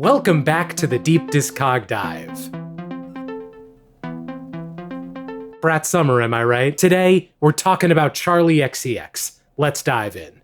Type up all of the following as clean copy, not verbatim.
Welcome back to the Deep Discog Dive. Brat Summer, am I right? Today, we're talking about Charli XCX. Let's dive in.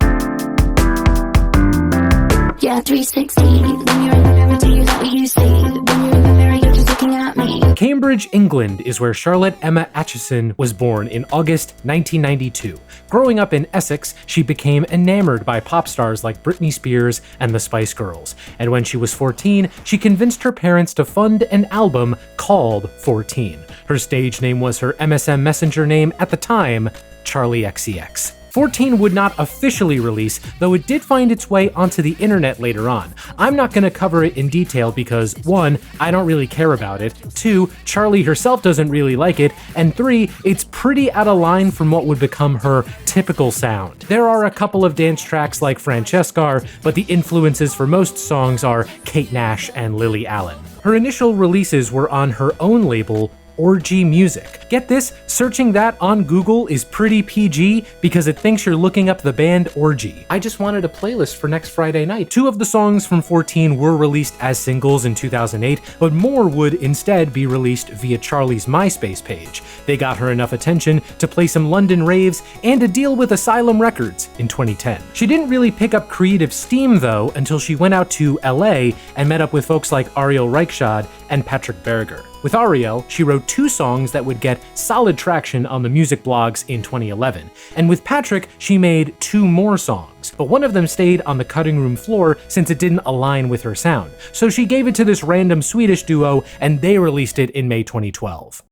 Yeah, 360. When you're in the mirror, do you like what you see? When you're in the mirror, you're just looking at me. Cambridge, England is where Charlotte Emma Aitchison was born in August 1992. Growing up in Essex, she became enamored by pop stars like Britney Spears and the Spice Girls. And when she was 14, she convinced her parents to fund an album called 14. Her stage name was her MSN Messenger name at the time, Charli XCX. 14 would not officially release, though it did find its way onto the internet later on. I'm not going to cover it in detail because 1, I don't really care about it, 2, Charli herself doesn't really like it, and 3, it's pretty out of line from what would become her typical sound. There are a couple of dance tracks like Francesca, but the influences for most songs are Kate Nash and Lily Allen. Her initial releases were on her own label, Orgy Music. Get this, searching that on Google is pretty PG because it thinks you're looking up the band Orgy. I just wanted a playlist for next Friday night. 2 of the songs from 14 were released as singles in 2008, but more would instead be released via Charli's MySpace page. They got her enough attention to play some London raves and a deal with Asylum Records in 2010. She didn't really pick up creative steam though until she went out to LA and met up with folks like Ariel Reichschad and Patrick Berger. With Ariel, she wrote 2 songs that would get solid traction on the music blogs in 2011. And with Patrick, she made 2 more songs, but one of them stayed on the cutting room floor since it didn't align with her sound. So she gave it to this random Swedish duo, and they released it in May 2012.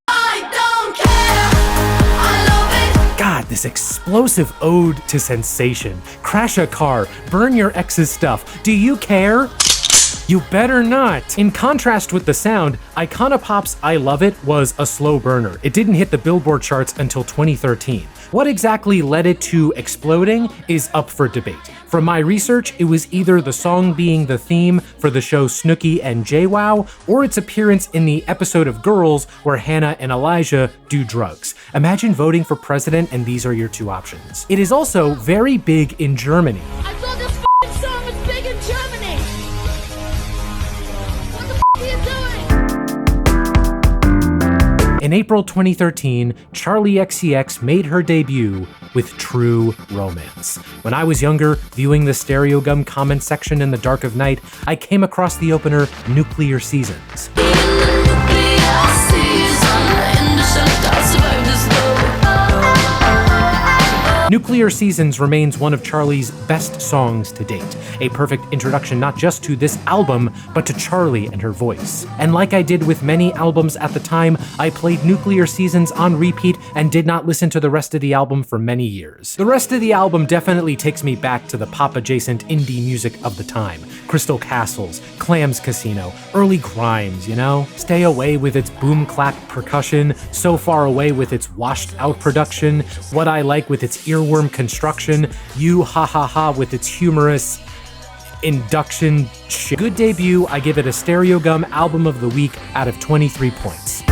God, this explosive ode to sensation. Crash a car, burn your ex's stuff. Do you care? You better not. In contrast with the sound, Iconopop's I Love It was a slow burner. It didn't hit the Billboard charts until 2013. What exactly led it to exploding is up for debate. From my research, it was either the song being the theme for the show Snooki and JWoww, or its appearance in the episode of Girls where Hannah and Elijah do drugs. Imagine voting for president and these are your 2 options. It is also very big in Germany. I thought this f***ing song was big in Germany! What the f*** are you doing? In April 2013, Charli XCX made her debut with True Romance. When I was younger, viewing the Stereogum comment section in the dark of night, I came across the opener Nuclear Seasons. Nuclear Seasons remains one of Charli's best songs to date, a perfect introduction not just to this album, but to Charli and her voice. And like I did with many albums at the time, I played Nuclear Seasons on repeat and did not listen to the rest of the album for many years. The rest of the album definitely takes me back to the pop-adjacent indie music of the time. Crystal Castles, Clams Casino, early Grimes, you know? Stay Away with its boom-clap percussion, So Far Away with its washed-out production, What I Like with its earworm construction, You Ha Ha Ha with its humorous induction shit. Good debut, I give it a Stereogum Album of the Week out of 23 points.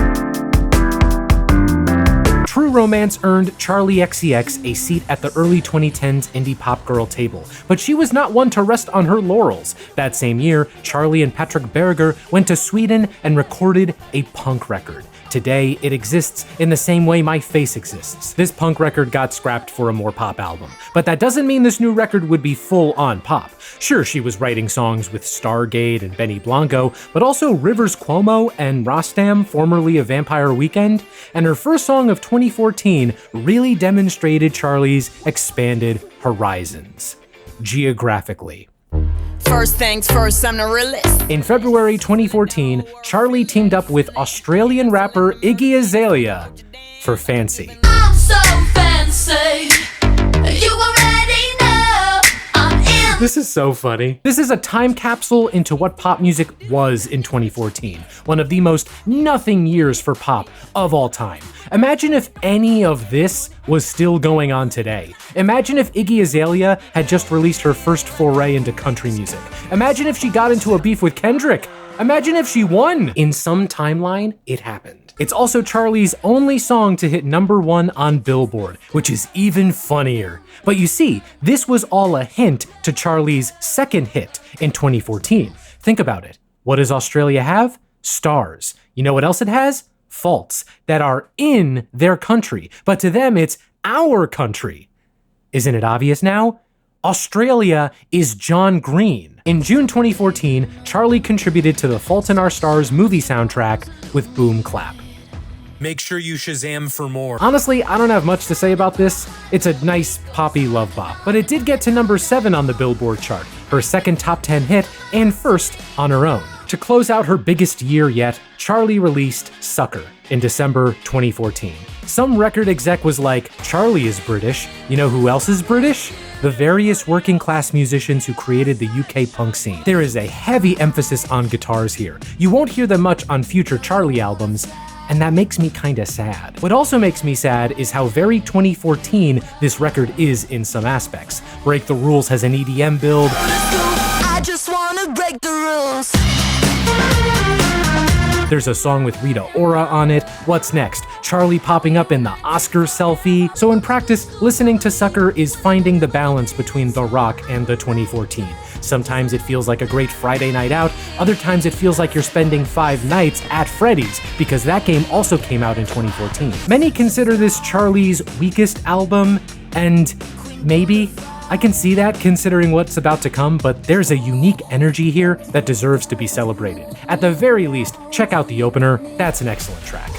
True Romance earned Charli XCX a seat at the early 2010s indie pop girl table, but she was not one to rest on her laurels. That same year, Charli and Patrick Berger went to Sweden and recorded a punk record. Today, it exists in the same way my face exists. This punk record got scrapped for a more pop album, but that doesn't mean this new record would be full-on pop. Sure, she was writing songs with Stargate and Benny Blanco, but also Rivers Cuomo and Rostam, formerly of Vampire Weekend, and her first song of 2014 really demonstrated Charli's expanded horizons, geographically. First things first, I'm the realist. In February 2014, Charli teamed up with Australian rapper Iggy Azalea for Fancy. I'm so fancy. You already know I'm in. This is so funny. This is a time capsule into what pop music was in 2014, one of the most nothing years for pop of all time. Imagine if any of this was still going on today. Imagine if Iggy Azalea had just released her first foray into country music. Imagine if she got into a beef with Kendrick. Imagine if she won. In some timeline, it happened. It's also Charli's only song to hit #1 on Billboard, which is even funnier. But you see, this was all a hint to Charli's second hit in 2014. Think about it. What does Australia have? Stars. You know what else it has? Faults that are in their country, but to them it's our country. Isn't it obvious now? Australia is John Green. In June 2014, Charlie contributed to the Fault in Our Stars movie soundtrack with Boom Clap. Make sure you Shazam for more. Honestly, I don't have much to say about this. It's a nice poppy love bop, but it did get to number 7 on the Billboard chart, her second top 10 hit, and first on her own. To close out her biggest year yet, Charlie released Sucker in December 2014. Some record exec was like, Charlie is British. You know who else is British? The various working class musicians who created the UK punk scene. There is a heavy emphasis on guitars here. You won't hear them much on future Charlie albums, and that makes me kinda sad. What also makes me sad is how very 2014 this record is in some aspects. Break the Rules has an EDM build. I just wanna break the rules. There's a song with Rita Ora on it. What's next? Charlie popping up in the Oscar selfie. So in practice, listening to Sucker is finding the balance between the rock and the 2014. Sometimes it feels like a great Friday night out, other times it feels like you're spending 5 nights at Freddy's, because that game also came out in 2014. Many consider this Charlie's weakest album, and maybe I can see that considering what's about to come, but there's a unique energy here that deserves to be celebrated. At the very least, check out the opener. That's an excellent track.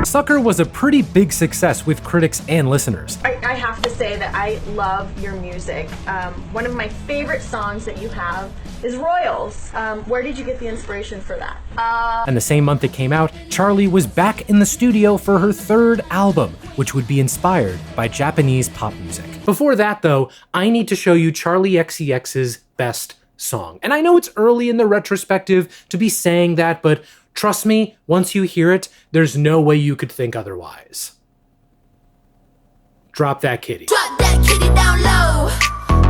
Sucker was a pretty big success with critics and listeners. I have to say that I love your music. One of my favorite songs that you have is Royals. Where did you get the inspiration for that? And the same month it came out, Charlie was back in the studio for her 3rd album, which would be inspired by Japanese pop music. Before that though, I need to show you Charli XCX's best song. And I know it's early in the retrospective to be saying that, but trust me, once you hear it, there's no way you could think otherwise. Drop that kitty. Drop that kitty down low.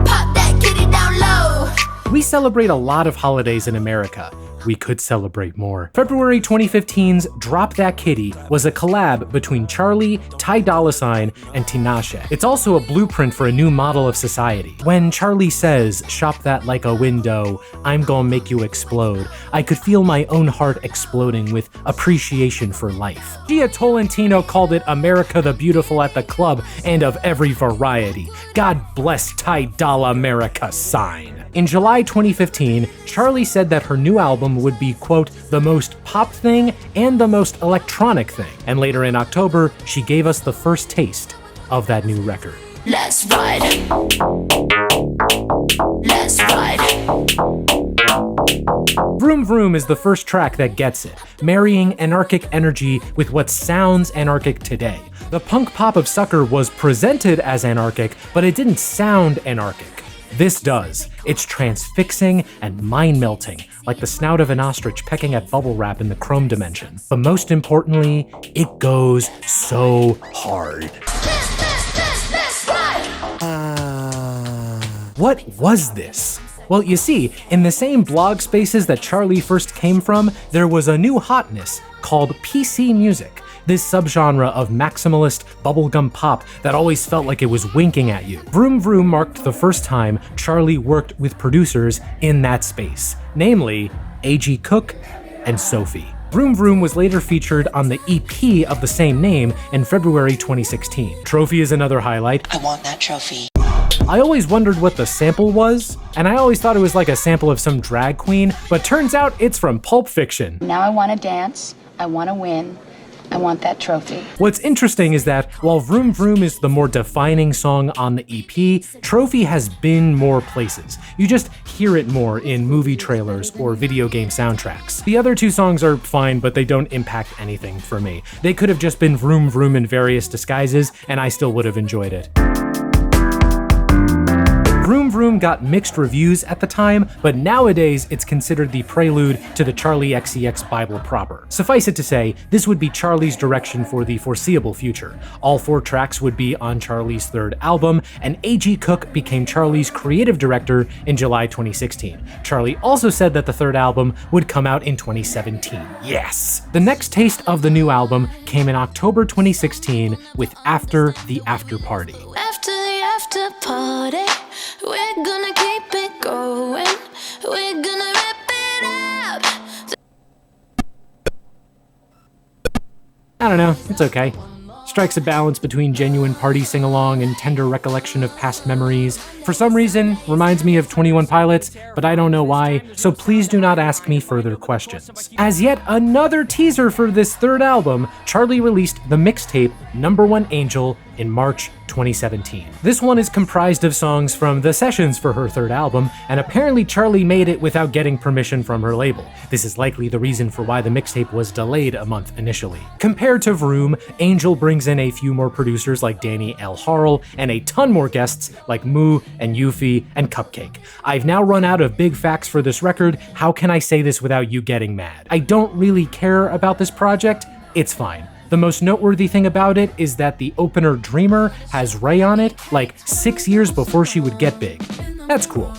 Pop that kitty down low. We celebrate a lot of holidays in America. We could celebrate more. February 2015's Drop That Kitty was a collab between Charlie, Ty Dolla $ign, and Tinashe. It's also a blueprint for a new model of society. When Charlie says, "Shop that like a window, I'm gonna make you explode," I could feel my own heart exploding with appreciation for life. Gia Tolentino called it America the Beautiful at the club and of every variety. God bless Ty Dolla America $ign. In July 2015, Charlie said that her new album would be, quote, the most pop thing and the most electronic thing. And later in October, she gave us the first taste of that new record. Let's ride. Let's ride. Vroom Vroom is the first track that gets it, marrying anarchic energy with what sounds anarchic today. The punk pop of Sucker was presented as anarchic, but it didn't sound anarchic. This does. It's transfixing and mind-melting, like the snout of an ostrich pecking at bubble wrap in the Chrome dimension. But most importantly, it goes so hard. Let's ride. What was this? Well, you see, in the same blog spaces that Charlie first came from, there was a new hotness called PC music. This subgenre of maximalist bubblegum pop that always felt like it was winking at you. Vroom Vroom marked the first time Charlie worked with producers in that space, namely A.G. Cook and Sophie. Vroom Vroom was later featured on the EP of the same name in February 2016. Trophy is another highlight. I want that trophy. I always wondered what the sample was, and I always thought it was like a sample of some drag queen, but turns out it's from Pulp Fiction. Now I want to dance, I want to win, I want that trophy. What's interesting is that while Vroom Vroom is the more defining song on the EP, Trophy has been more places. You just hear it more in movie trailers or video game soundtracks. The other 2 songs are fine, but they don't impact anything for me. They could have just been Vroom Vroom in various disguises, and I still would have enjoyed it. Vroom Vroom got mixed reviews at the time, but nowadays it's considered the prelude to the Charli XCX Bible proper. Suffice it to say, this would be Charli's direction for the foreseeable future. All 4 tracks would be on Charli's third album, and A.G. Cook became Charli's creative director in July 2016. Charli also said that the third album would come out in 2017. Yes! The next taste of the new album came in October 2016 with After the After Party. After the after party, we're gonna keep it going. We're gonna rip it up. I don't know, it's okay. Strikes a balance between genuine party sing-along and tender recollection of past memories. For some reason, reminds me of 21 Pilots, but I don't know why, so please do not ask me further questions. As yet another teaser for this third album, Charli released the mixtape Number One Angel in March 2017. This one is comprised of songs from the sessions for her third album, and apparently Charli made it without getting permission from her label. This is likely the reason for why the mixtape was delayed a month initially. Compared to Vroom, Angel brings in a few more producers like Danny L. Harl, and a ton more guests like Moo and Yuffie and Cupcake. I've now run out of big facts for this record. How can I say this without you getting mad? I don't really care about this project. It's fine. The most noteworthy thing about it is that the opener Dreamer has Ray on it like 6 years before she would get big. That's cool.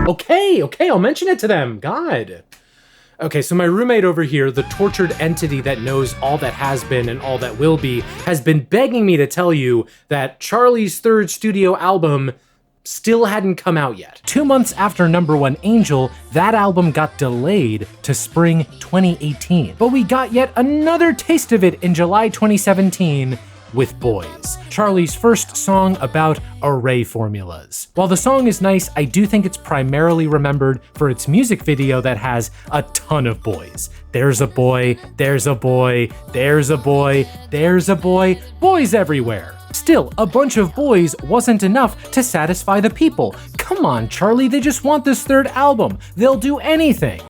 Okay, I'll mention it to them. God. Okay, so my roommate over here, the tortured entity that knows all that has been and all that will be, has been begging me to tell you that Charli's third studio album still hadn't come out yet. 2 months after Number One Angel, that album got delayed to spring 2018. But we got yet another taste of it in July 2017 with Boys, Charli's first song about array formulas. While the song is nice, I do think it's primarily remembered for its music video that has a ton of boys. There's a boy, there's a boy, there's a boy, there's a boy, boys everywhere. Still, a bunch of boys wasn't enough to satisfy the people. Come on, Charli, they just want this third album. They'll do anything.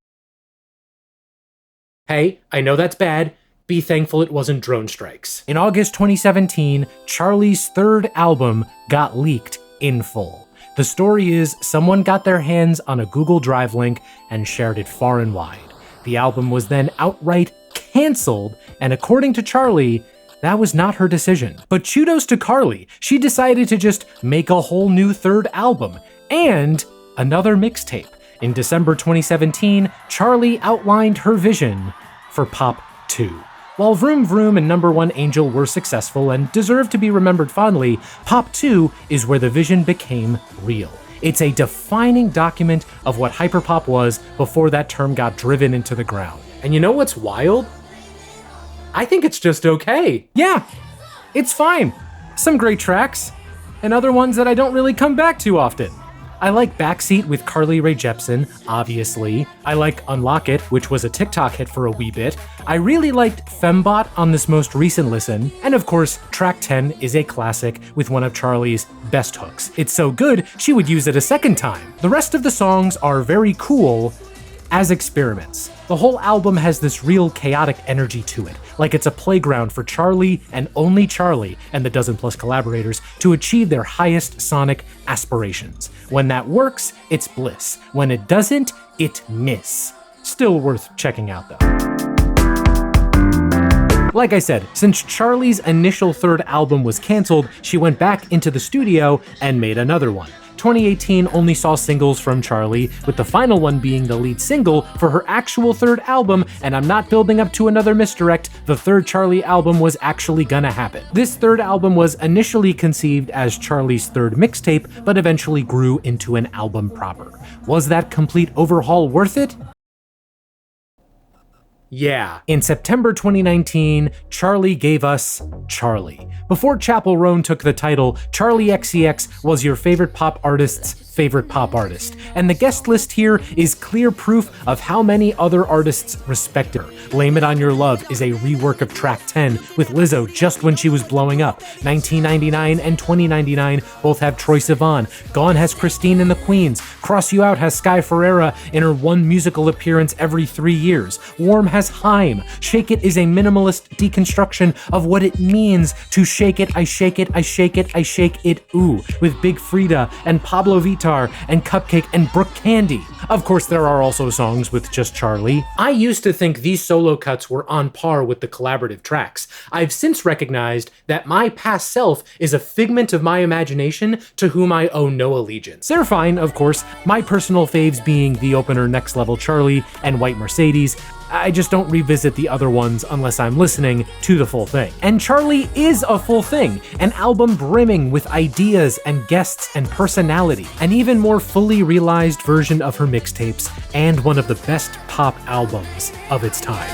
Hey, I know that's bad. Be thankful it wasn't drone strikes. In August 2017, Charli's third album got leaked in full. The story is someone got their hands on a Google Drive link and shared it far and wide. The album was then outright canceled, and according to Charli, that was not her decision. But kudos to Carly. She decided to just make a whole new third album and another mixtape. In December 2017, Charli outlined her vision for Pop 2. While Vroom Vroom and Number One Angel were successful and deserve to be remembered fondly, Pop 2 is where the vision became real. It's a defining document of what hyperpop was before that term got driven into the ground. And you know what's wild? I think it's just okay. Yeah, it's fine. Some great tracks, and other ones that I don't really come back to often. I like Backseat with Carly Rae Jepsen, obviously. I like Unlock It, which was a TikTok hit for a wee bit. I really liked Fembot on this most recent listen. And of course, track 10 is a classic with one of Charli's best hooks. It's so good, she would use it a second time. The rest of the songs are very cool as experiments. The whole album has this real chaotic energy to it, like it's a playground for Charli and only Charli and the dozen plus collaborators to achieve their highest sonic aspirations. When that works, it's bliss. When it doesn't, it miss. Still worth checking out though. Like I said, since Charli's initial third album was canceled, she went back into the studio and made another one. 2018 only saw singles from Charli, with the final one being the lead single for her actual third album, and I'm not building up to another misdirect, the third Charli album was actually gonna happen. This third album was initially conceived as Charli's third mixtape, but eventually grew into an album proper. Was that complete overhaul worth it? Yeah. In September 2019, Charli gave us Charli. Before Chappell Roan took the title, Charli XCX was your favorite pop artist's favorite pop artist. And the guest list here is clear proof of how many other artists respect her. Blame It On Your Love is a rework of track 10 with Lizzo just when she was blowing up. 1999 and 2099 both have Troye Sivan. Gone has Christine and the Queens. Cross You Out has Sky Ferreira in her one musical appearance every 3 years. Warm has has Haim. Shake It is a minimalist deconstruction of what it means to shake it, I shake it, I shake it, I shake it, ooh, with Big Frida and Pablo Vittar and Cupcake and Brooke Candy. Of course, there are also songs with just Charlie. I used to think these solo cuts were on par with the collaborative tracks. I've since recognized that my past self is a figment of my imagination to whom I owe no allegiance. They're fine, of course, my personal faves being the opener Next Level Charlie and White Mercedes. I just don't revisit the other ones unless I'm listening to the full thing. And Charlie is a full thing, an album brimming with ideas and guests and personality, an even more fully realized version of her mixtapes, and one of the best pop albums of its time.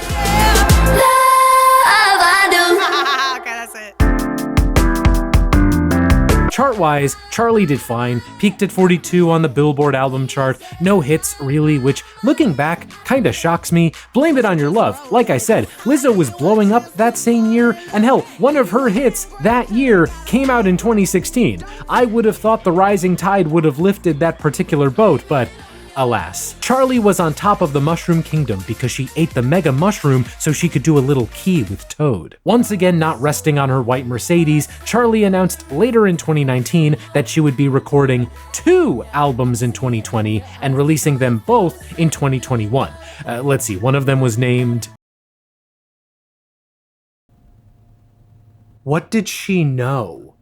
Chart-wise, Charlie did fine, peaked at 42 on the Billboard album chart, no hits really, which, looking back, kinda shocks me. Blame It On Your Love. Like I said, Lizzo was blowing up that same year, and hell, one of her hits that year came out in 2016. I would have thought the rising tide would have lifted that particular boat, but alas. Charlie was on top of the Mushroom Kingdom because she ate the mega mushroom so she could do a little key with Toad. Once again, not resting on her white Mercedes, Charlie announced later in 2019 that she would be recording 2 albums in 2020 and releasing them both in 2021. Let's see, one of them was named... What did she know?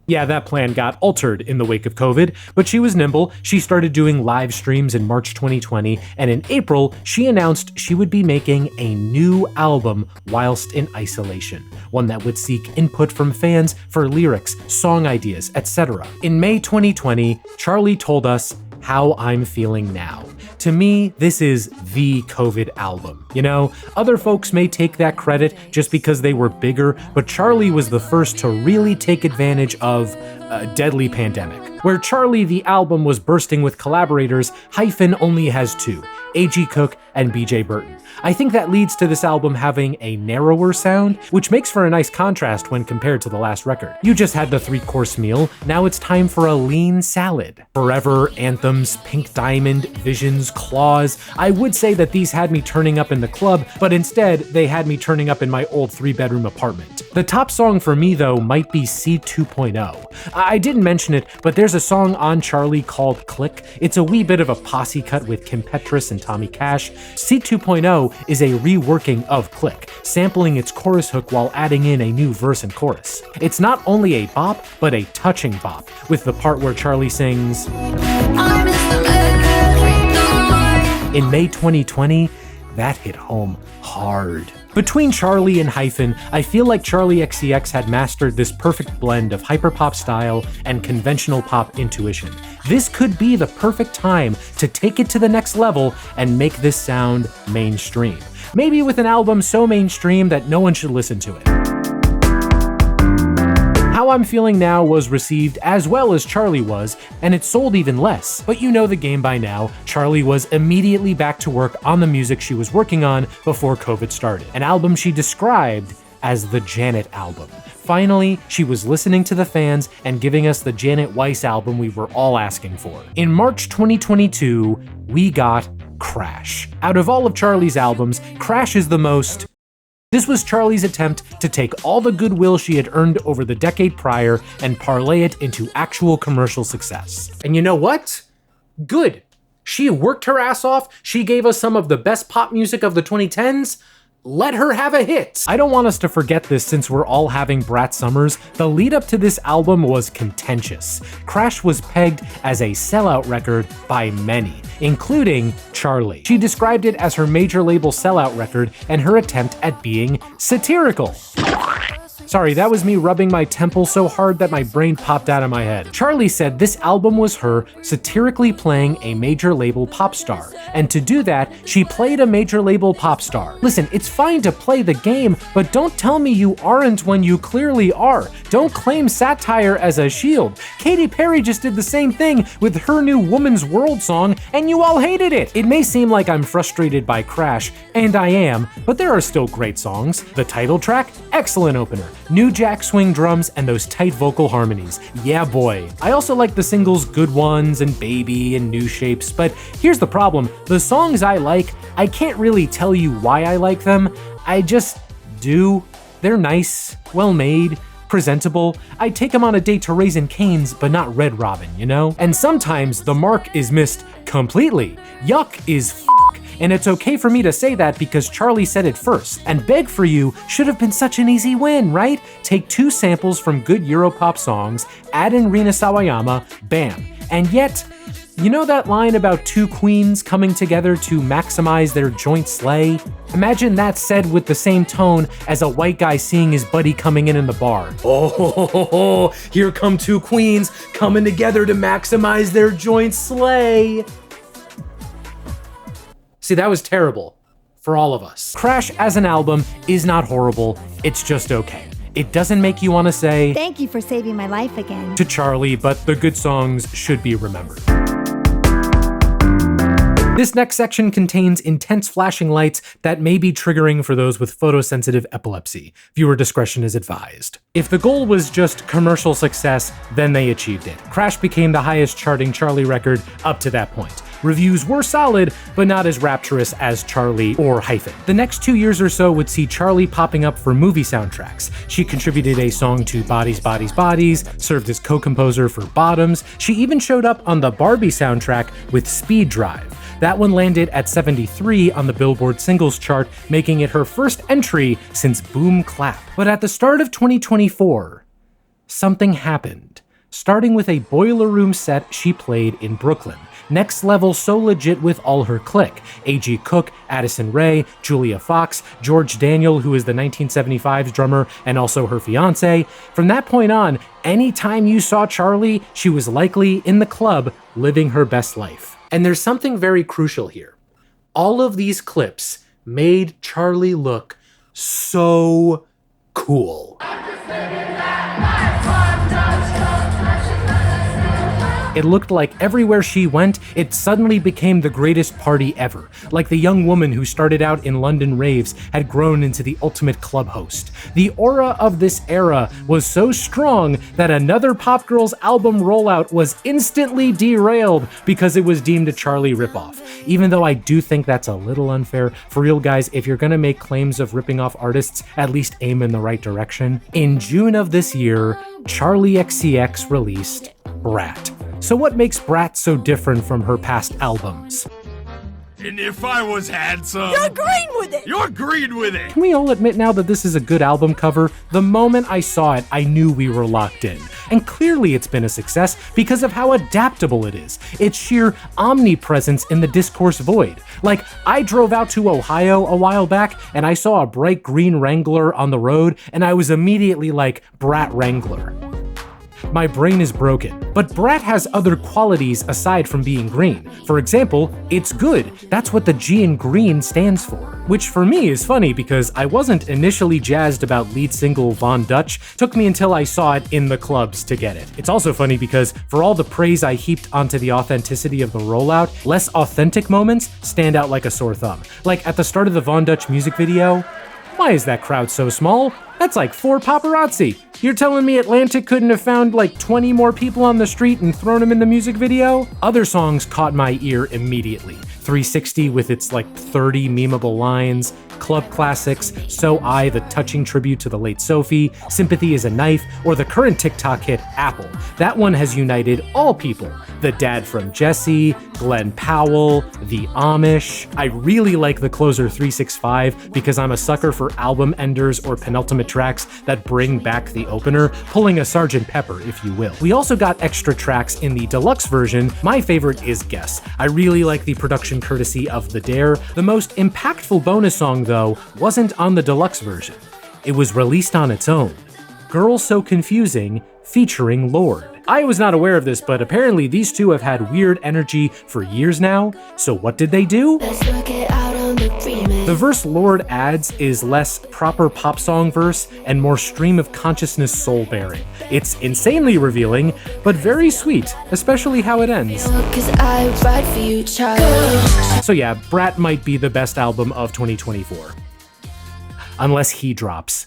Yeah, that plan got altered in the wake of COVID, but she was nimble. She started doing live streams in March 2020, and in April, she announced she would be making a new album whilst in isolation, one that would seek input from fans for lyrics, song ideas, etc. In May 2020, Charlie told us How I'm Feeling Now. To me, this is the COVID album. You know, other folks may take that credit just because they were bigger, but Charlie was the first to really take advantage of a deadly pandemic. Where Charlie the album was bursting with collaborators, Hyphen only has 2, A.G. Cook and B.J. Burton. I think that leads to this album having a narrower sound, which makes for a nice contrast when compared to the last record. You just had the 3-course meal, now it's time for a lean salad. Forever, Anthems, Pink Diamond, Visions, Claws. I would say that these had me turning up in the club, but instead, they had me turning up in my old 3-bedroom apartment. The top song for me, though, might be C 2.0. I didn't mention it, but there's a song on Charlie called Click. It's a wee bit of a posse cut with Kim Petras and Tommy Cash. C 2.0 is a reworking of Click, sampling its chorus hook while adding in a new verse and chorus. It's not only a bop, but a touching bop, with the part where Charlie sings, in May 2020, that hit home hard. Between Charlie and Hyphen, I feel like Charli XCX had mastered this perfect blend of hyperpop style and conventional pop intuition. This could be the perfect time to take it to the next level and make this sound mainstream. Maybe with an album so mainstream that no one should listen to it. How I'm Feeling Now was received as well as Charlie was, and it sold even less. But you know the game by now, Charlie was immediately back to work on the music she was working on before COVID started, an album she described as the Janet album. Finally, she was listening to the fans and giving us the Janet Weiss album we were all asking for. In March 2022, we got Crash. Out of all of Charlie's albums, Crash is the most... This was Charlie's attempt to take all the goodwill she had earned over the decade prior and parlay it into actual commercial success. And you know what? Good. She worked her ass off. She gave us some of the best pop music of the 2010s. Let her have a hit. I don't want us to forget this since we're all having brat summers. The lead up to this album was contentious. Crash was pegged as a sellout record by many, including Charlie. She described it as her major label sellout record and her attempt at being satirical. Sorry, that was me rubbing my temple so hard that my brain popped out of my head. Charlie said this album was her satirically playing a major label pop star, and to do that, she played a major label pop star. Listen, it's fine to play the game, but don't tell me you aren't when you clearly are. Don't claim satire as a shield. Katy Perry just did the same thing with her new Woman's World song, and you all hated it. It may seem like I'm frustrated by Crash, and I am, but there are still great songs. The title track, excellent opener. New jack swing drums and those tight vocal harmonies. Yeah boy. I also like the singles Good Ones and Baby and New Shapes, but here's the problem. The songs I like, I can't really tell you why I like them. I just do. They're nice, well made, presentable. I'd take them on a date to Raising Cane's, but not Red Robin, you know? And sometimes the mark is missed completely. Yuck is and it's okay for me to say that because Charlie said it first. And Beg For You should have been such an easy win, right? Take 2 samples from good Europop songs, add in Rina Sawayama, bam. And yet, you know that line about 2 queens coming together to maximize their joint slay? Imagine that said with the same tone as a white guy seeing his buddy coming in the bar. Oh, here come 2 queens coming together to maximize their joint slay. See, that was terrible for all of us. Crash as an album is not horrible, it's just okay. It doesn't make you want to say, "Thank you for saving my life again" to Charlie, but the good songs should be remembered. This next section contains intense flashing lights that may be triggering for those with photosensitive epilepsy. Viewer discretion is advised. If the goal was just commercial success, then they achieved it. Crash became the highest charting Charlie record up to that point. Reviews were solid, but not as rapturous as Charlie or Hyphen. The next 2 years or so would see Charlie popping up for movie soundtracks. She contributed a song to Bodies, Bodies, Bodies, served as co-composer for Bottoms. She even showed up on the Barbie soundtrack with Speed Drive. That one landed at 73 on the Billboard singles chart, making it her first entry since Boom Clap. But at the start of 2024, something happened, starting with a Boiler Room set she played in Brooklyn. Next Level So Legit with all her clique: A.G. Cook, Addison Rae, Julia Fox, George Daniel, who is the 1975's drummer and also her fiance. From that point on, anytime you saw Charlie, she was likely in the club living her best life. And there's something very crucial here. All of these clips made Charlie look so cool. It looked like everywhere she went, it suddenly became the greatest party ever. Like the young woman who started out in London raves had grown into the ultimate club host. The aura of this era was so strong that another Pop Girls album rollout was instantly derailed because it was deemed a Charlie ripoff. Even though I do think that's a little unfair. For real guys, if you're gonna make claims of ripping off artists, at least aim in the right direction. In June of this year, Charli XCX released Brat. So what makes Brat so different from her past albums? And if I was handsome... You're green with it! You're green with it! Can we all admit now that this is a good album cover? The moment I saw it, I knew we were locked in. And clearly it's been a success because of how adaptable it is. Its sheer omnipresence in the discourse void. Like, I drove out to Ohio a while back and I saw a bright green Wrangler on the road and I was immediately like, Brat Wrangler. My brain is broken. But Brat has other qualities aside from being green. For example, it's good. That's what the G in green stands for. Which for me is funny because I wasn't initially jazzed about lead single Von Dutch. Took me until I saw it in the clubs to get it. It's also funny because for all the praise I heaped onto the authenticity of the rollout, less authentic moments stand out like a sore thumb. Like at the start of the Von Dutch music video, why is that crowd so small? That's like 4 paparazzi. You're telling me Atlantic couldn't have found like 20 more people on the street and thrown them in the music video? Other songs caught my ear immediately. 360 with its like 30 memeable lines, club classics, So I, the touching tribute to the late Sophie, Sympathy is a Knife, or the current TikTok hit Apple. That one has united all people. The Dad from Jessie, Glenn Powell, The Amish. I really like the closer 365 because I'm a sucker for album enders or penultimate tracks that bring back the opener, pulling a Sgt. Pepper, if you will. We also got extra tracks in the deluxe version. My favorite is Guess. I really like the production courtesy of The Dare. The most impactful bonus song, though, wasn't on the deluxe version. It was released on its own. Girl So Confusing, featuring Lorde. I was not aware of this, but apparently these two have had weird energy for years now. So what did they do? The verse Lorde adds is less proper pop song verse and more stream of consciousness soul bearing. It's insanely revealing, but very sweet, especially how it ends. So yeah, Brat might be the best album of 2024. Unless he drops.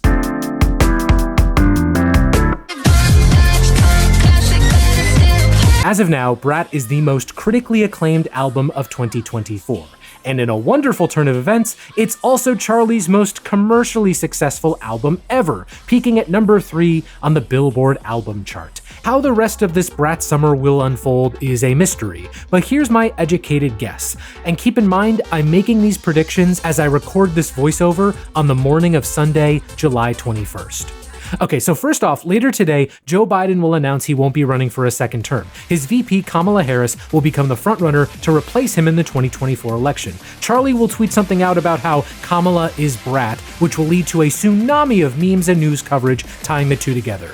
As of now, Brat is the most critically acclaimed album of 2024. And in a wonderful turn of events, it's also Charli's most commercially successful album ever, peaking at number 3 on the Billboard album chart. How the rest of this Brat summer will unfold is a mystery, but here's my educated guess. And keep in mind, I'm making these predictions as I record this voiceover on the morning of Sunday, July 21st. Okay, so first off, later today, Joe Biden will announce he won't be running for a second term. His VP, Kamala Harris, will become the frontrunner to replace him in the 2024 election. Charli will tweet something out about how Kamala is Brat, which will lead to a tsunami of memes and news coverage tying the two together.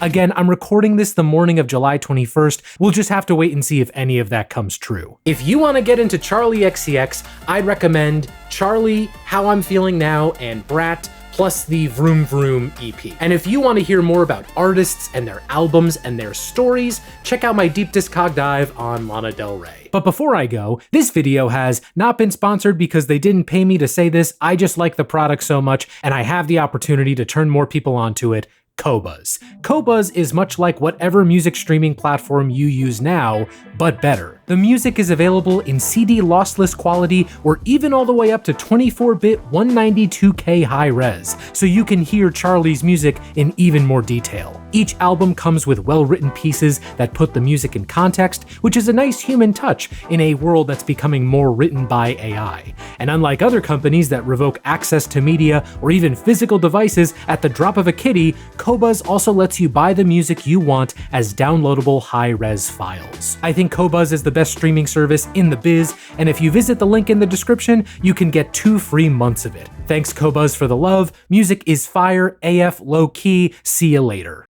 Again, I'm recording this the morning of July 21st. We'll just have to wait and see if any of that comes true. If you want to get into Charli XCX, I'd recommend Charli, How I'm Feeling Now, and Brat, plus the Vroom Vroom EP. And if you want to hear more about artists and their albums and their stories, check out my deep discog dive on Lana Del Rey. But before I go, this video has not been sponsored because they didn't pay me to say this. I just like the product so much, and I have the opportunity to turn more people onto it. Qobuz. Qobuz is much like whatever music streaming platform you use now, but better. The music is available in CD lossless quality or even all the way up to 24-bit 192K high res, so you can hear Charli's music in even more detail. Each album comes with well-written pieces that put the music in context, which is a nice human touch in a world that's becoming more written by AI. And unlike other companies that revoke access to media or even physical devices at the drop of a kitty, Qobuz also lets you buy the music you want as downloadable high-res files. I think Qobuz is the best streaming service in the biz, and if you visit the link in the description, you can get 2 free months of it. Thanks Qobuz for the love. Music is fire, AF low-key. See you later.